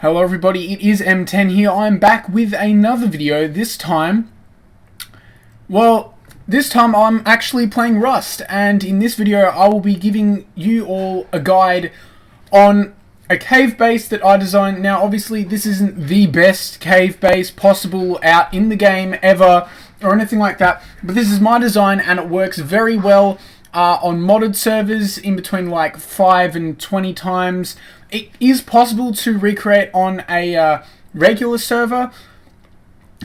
Hello everybody, it is MTEN here. I'm back with another video. This time I'm actually playing Rust, and in this video I will be giving you all a guide on a cave base that I designed. Now obviously this isn't the best cave base possible out in the game ever or anything like that, but this is my design and it works very well on modded servers in between like 5 and 20 times. It is possible to recreate on a regular server,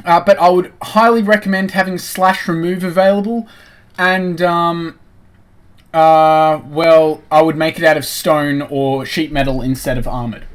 but I would highly recommend having /remove available, and well, I would make it out of stone or sheet metal instead of armored.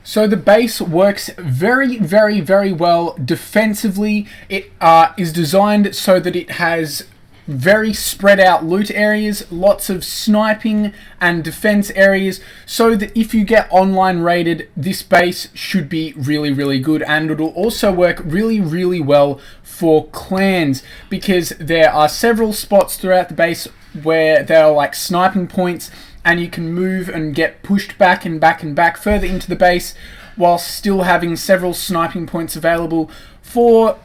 So the base works very well defensively. It is designed so that it has very spread out loot areas, lots of sniping and defense areas, so that if you get online raided, this base should be really good. And it'll also work really well for clans, because there are several spots throughout the base where there are like sniping points, and you can move and get pushed back and back further into the base while still having several sniping points available for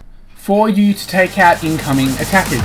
you to take out incoming attackers.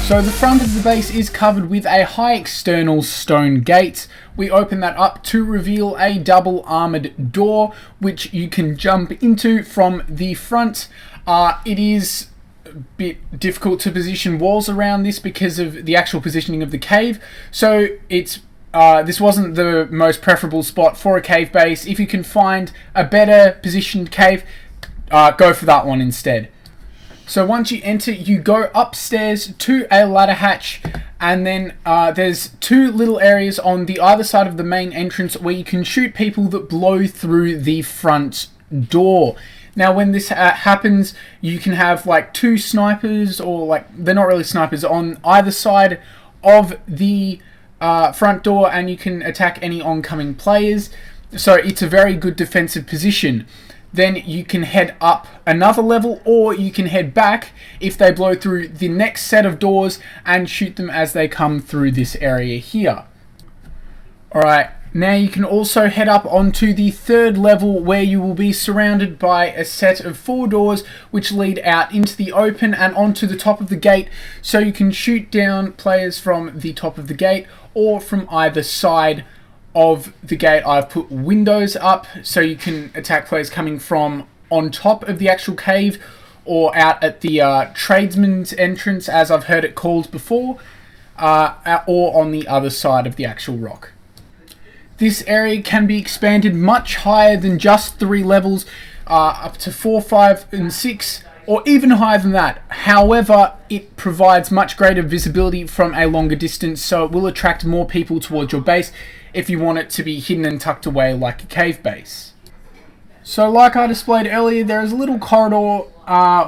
So the front of the base is covered with a high external stone gate. We open that up to reveal a double armored door, which you can jump into from the front. It is a bit difficult to position walls around this because of the actual positioning of the cave. So it's this wasn't the most preferable spot for a cave base. If you can find a better positioned cave, go for that one instead. So once you enter, you go upstairs to a ladder hatch, and then there's two little areas on the either side of the main entrance where you can shoot people that blow through the front door. Now when this happens, you can have like two snipers, or like, they're not really snipers, on either side of the front door, and you can attack any oncoming players. So it's a very good defensive position. Then you can head up another level, or you can head back if they blow through the next set of doors and shoot them as they come through this area here. Alright, now you can also head up onto the third level, where you will be surrounded by a set of 4 doors which lead out into the open and onto the top of the gate, so you can shoot down players from the top of the gate or from either side of the gate. I've put windows up so you can attack players coming from on top of the actual cave, or out at the tradesman's entrance, as I've heard it called before, or on the other side of the actual rock. This area can be expanded much higher than just 3 levels, up to 4, 5 and 6, or even higher than that. However, it provides much greater visibility from a longer distance, so it will attract more people towards your base if you want it to be hidden and tucked away like a cave base. So like I displayed earlier, there is a little corridor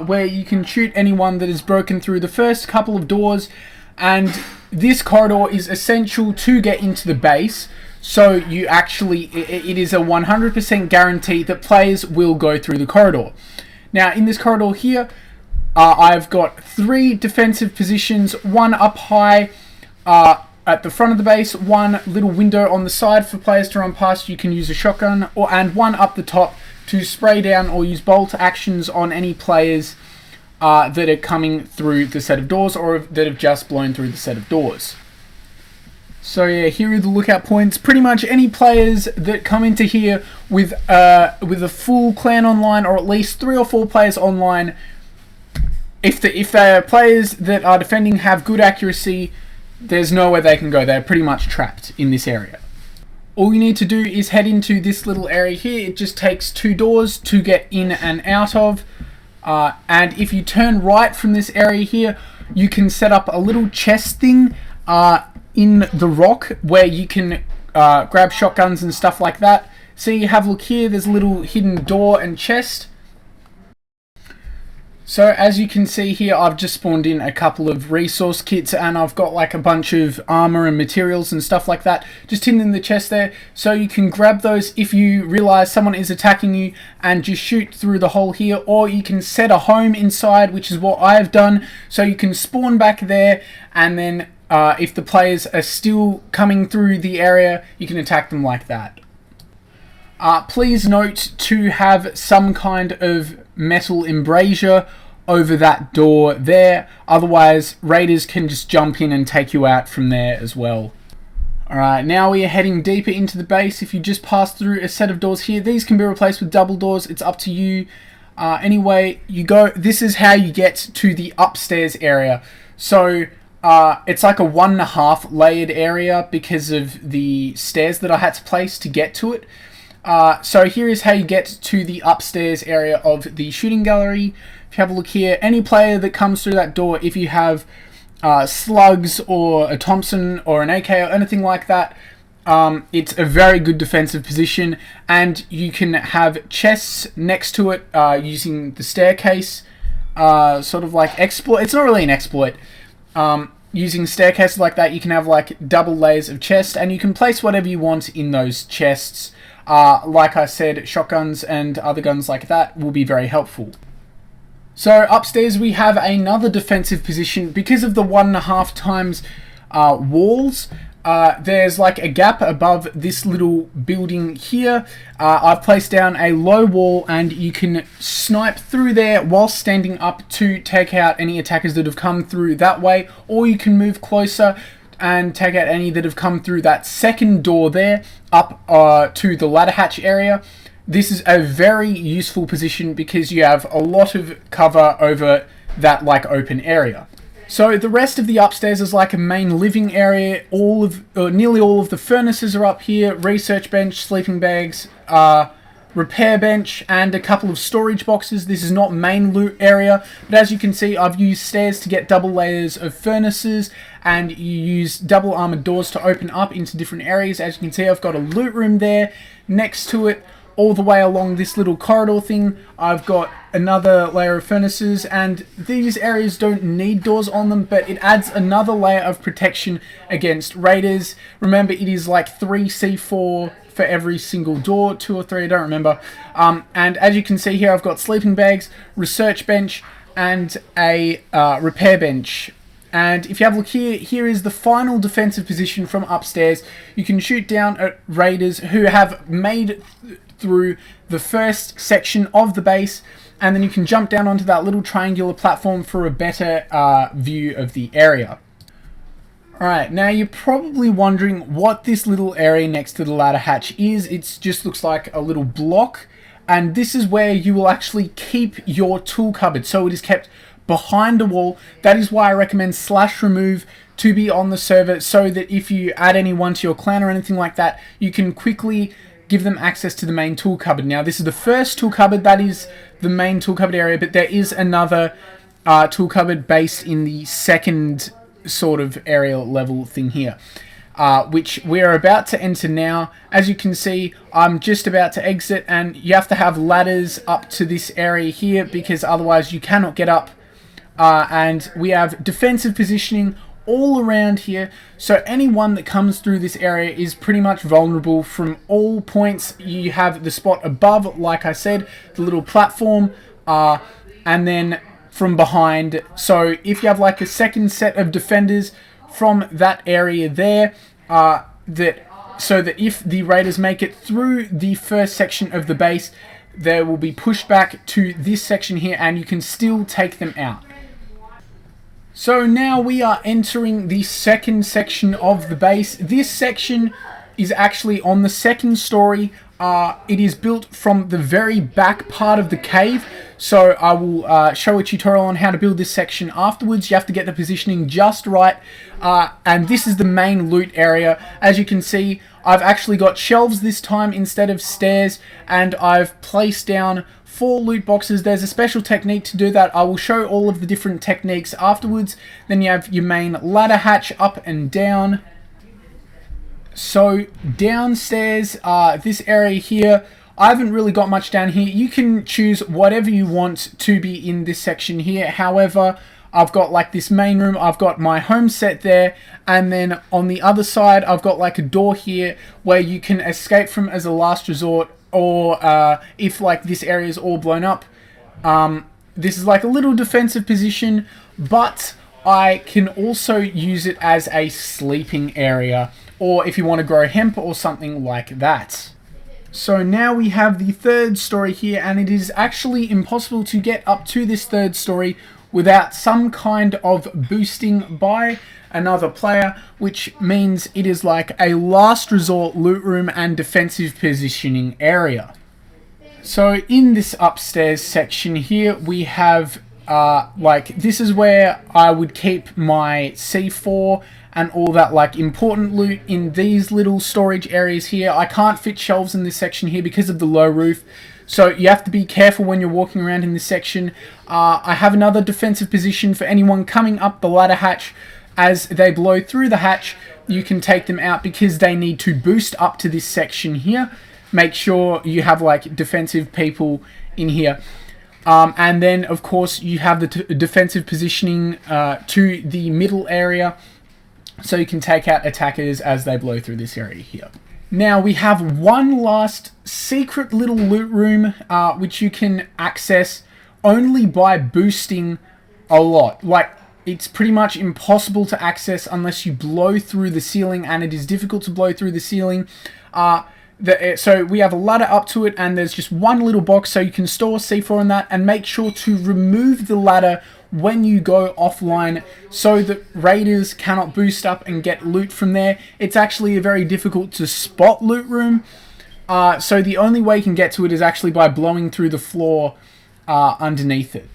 where you can shoot anyone that is broken through the first couple of doors, and this corridor is essential to get into the base. So you actually, it is a 100% guarantee that players will go through the corridor. Now in this corridor here, I've got 3 defensive positions, one up high at the front of the base, one little window on the side for players to run past. You can use a shotgun, and one up the top to spray down or use bolt actions on any players that are coming through the set of doors, or that have just blown through the set of doors. So yeah, here are the lookout points. Pretty much any players that come into here with a full clan online, or at least 3 or 4 players online, if they are players that are defending, have good accuracy, there's nowhere they can go. They're pretty much trapped in this area. All you need to do is head into this little area here. It just takes 2 doors to get in and out of. And if you turn right from this area here, you can set up a little chest thing in the rock, where you can grab shotguns and stuff like that. See, have a look here, there's a little hidden door and chest. So as you can see here, I've just spawned in a couple of resource kits, and I've got like a bunch of armor and materials and stuff like that just hidden in the chest there, so you can grab those if you realize someone is attacking you and just shoot through the hole here. Or you can set a home inside, which is what I've done, so you can spawn back there and then if the players are still coming through the area, you can attack them like that. Please note to have some kind of metal embrasure over that door there, otherwise raiders can just jump in and take you out from there as well. Alright, now we are heading deeper into the base. If you just pass through a set of doors here, these can be replaced with double doors, it's up to you. Anyway, this is how you get to the upstairs area. So it's like a 1.5 layered area because of the stairs that I had to place to get to it. So here is how you get to the upstairs area of the shooting gallery. If you have a look here, any player that comes through that door, if you have slugs or a Thompson or an AK or anything like that, it's a very good defensive position, and you can have chests next to it using the staircase, sort of like exploit. It's not really an exploit. Using staircases like that, you can have like double layers of chest, and you can place whatever you want in those chests. Like I said, shotguns and other guns like that will be very helpful. So upstairs we have another defensive position. Because of the 1.5 times walls, there's like a gap above this little building here. I've placed down a low wall, and you can snipe through there while standing up to take out any attackers that have come through that way, or you can move closer and take out any that have come through that second door there up to the ladder hatch area. This is a very useful position because you have a lot of cover over that like open area. So the rest of the upstairs is like a main living area. Nearly all of the furnaces are up here, research bench, sleeping bags, repair bench, and a couple of storage boxes. This is not main loot area, but as you can see, I've used stairs to get double layers of furnaces, and you use double armored doors to open up into different areas. As you can see, I've got a loot room there. Next to it, all the way along this little corridor thing, I've got another layer of furnaces, and these areas don't need doors on them, but it adds another layer of protection against raiders. Remember, it is like 3 C4 for every single door, 2 or 3, I don't remember. And as you can see here, I've got sleeping bags, research bench, and a repair bench. And if you have a look here, here is the final defensive position from upstairs. You can shoot down at raiders who have made through the first section of the base, and then you can jump down onto that little triangular platform for a better view of the area. Alright, now you're probably wondering what this little area next to the ladder hatch is. It just looks like a little block, and this is where you will actually keep your tool cupboard. So it is kept behind a wall. That is why I recommend /remove to be on the server, so that if you add anyone to your clan or anything like that, you can quickly give them access to the main tool cupboard. Now this is the first tool cupboard, that is the main tool cupboard area, but there is another tool cupboard based in the second sort of area level thing here, which we're about to enter now. As you can see, I'm just about to exit, and you have to have ladders up to this area here because otherwise you cannot get up. And we have defensive positioning all around here, so anyone that comes through this area is pretty much vulnerable from all points. You have the spot above, like I said, the little platform, and then from behind. So if you have like a second set of defenders from that area there, so that if the raiders make it through the first section of the base, they will be pushed back to this section here, and you can still take them out. So now we are entering the second section of the base. This section is actually on the second story. It is built from the very back part of the cave. So I will show a tutorial on how to build this section afterwards. You have to get the positioning just right. And this is the main loot area. As you can see, I've actually got shelves this time instead of stairs, and I've placed down 4 loot boxes. There's a special technique to do that. I will show all of the different techniques afterwards. Then you have your main ladder hatch up and down. So downstairs, this area here, I haven't really got much down here. You can choose whatever you want to be in this section here. However, I've got like this main room, I've got my home set there, and then on the other side I've got like a door here where you can escape from as a last resort, or if like this area is all blown up. This is like a little defensive position, but I can also use it as a sleeping area, or if you want to grow hemp or something like that. So now we have the third story here, and it is actually impossible to get up to this third story without some kind of boosting by another player, which means it is like a last resort loot room and defensive positioning area. So in this upstairs section here, we have like, this is where I would keep my C4 and all that like important loot in these little storage areas here. I can't fit shelves in this section here because of the low roof, so you have to be careful when you're walking around in this section. I have another defensive position for anyone coming up the ladder hatch. As they blow through the hatch, you can take them out because they need to boost up to this section here. Make sure you have like defensive people in here. And then of course you have the defensive positioning to the middle area, so you can take out attackers as they blow through this area here. Now we have one last secret little loot room which you can access only by boosting a lot. Like, it's pretty much impossible to access unless you blow through the ceiling, and it is difficult to blow through the ceiling. So we have a ladder up to it, and there's just one little box, so you can store C4 in that, and make sure to remove the ladder when you go offline so that raiders cannot boost up and get loot from there. It's actually a very difficult to spot loot room, so the only way you can get to it is actually by blowing through the floor underneath it.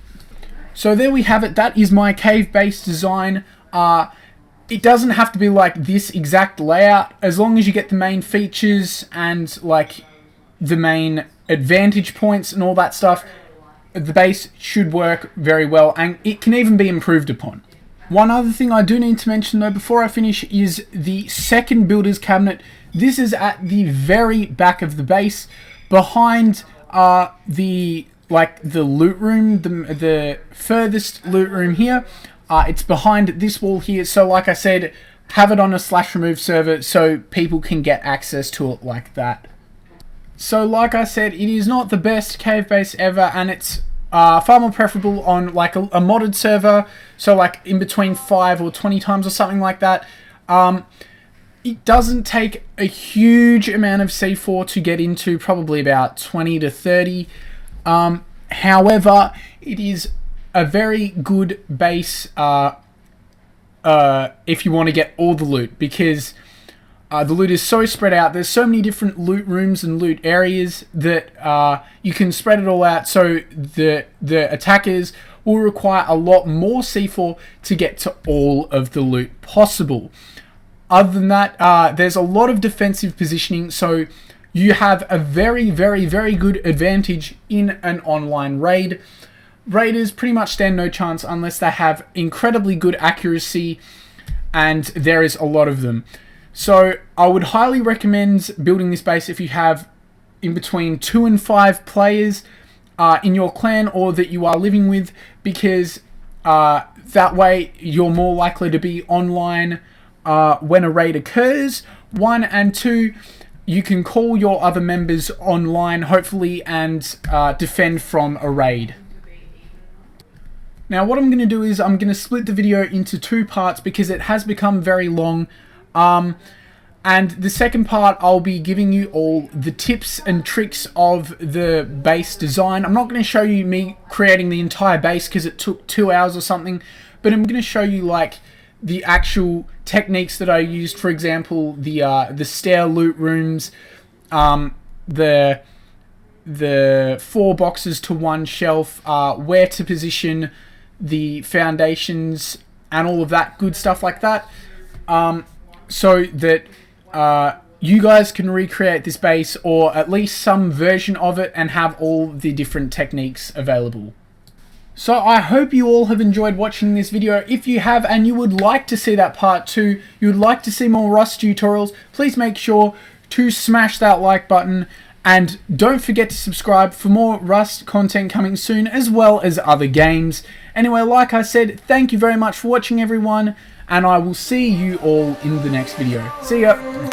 So there we have it. That is my cave base design. It doesn't have to be like this exact layout, as long as you get the main features and like the main advantage points and all that stuff. The base should work very well, and it can even be improved upon. One other thing I do need to mention though before I finish is the second builder's cabinet. This is at the very back of the base, behind the loot room, the furthest loot room here. It's behind this wall here, so like I said, have it on a /remove server so people can get access to it like that. So like I said, it is not the best cave base ever, and it's far more preferable on like a modded server, so like in between 5 or 20 times or something like that. It doesn't take a huge amount of C4 to get into, probably about 20 to 30. However, it is a very good base if you want to get all the loot, because the loot is so spread out. There's so many different loot rooms and loot areas that you can spread it all out, so the attackers will require a lot more C4 to get to all of the loot possible. Other than that, there's a lot of defensive positioning, so you have a very, very, very good advantage in an online raid. Raiders pretty much stand no chance unless they have incredibly good accuracy, and there is a lot of them. So I would highly recommend building this base if you have in between 2 and 5 players in your clan or that you are living with, because that way you're more likely to be online when a raid occurs. 1 and 2, you can call your other members online, hopefully, and defend from a raid. Now what I'm going to do is I'm going to split the video into 2 parts because it has become very long. And the second part, I'll be giving you all the tips and tricks of the base design. I'm not going to show you me creating the entire base because it took 2 hours or something, but I'm going to show you like the actual techniques that I used. For example, the stair loot rooms, the 4 boxes to 1 shelf, where to position the foundations and all of that good stuff like that, so that you guys can recreate this base, or at least some version of it, and have all the different techniques available. So I hope you all have enjoyed watching this video. If you have and you would like to see that part 2, you would like to see more Rust tutorials, please make sure to smash that like button, and don't forget to subscribe for more Rust content coming soon, as well as other games. Anyway, like I said, thank you very much for watching everyone, and I will see you all in the next video. See ya!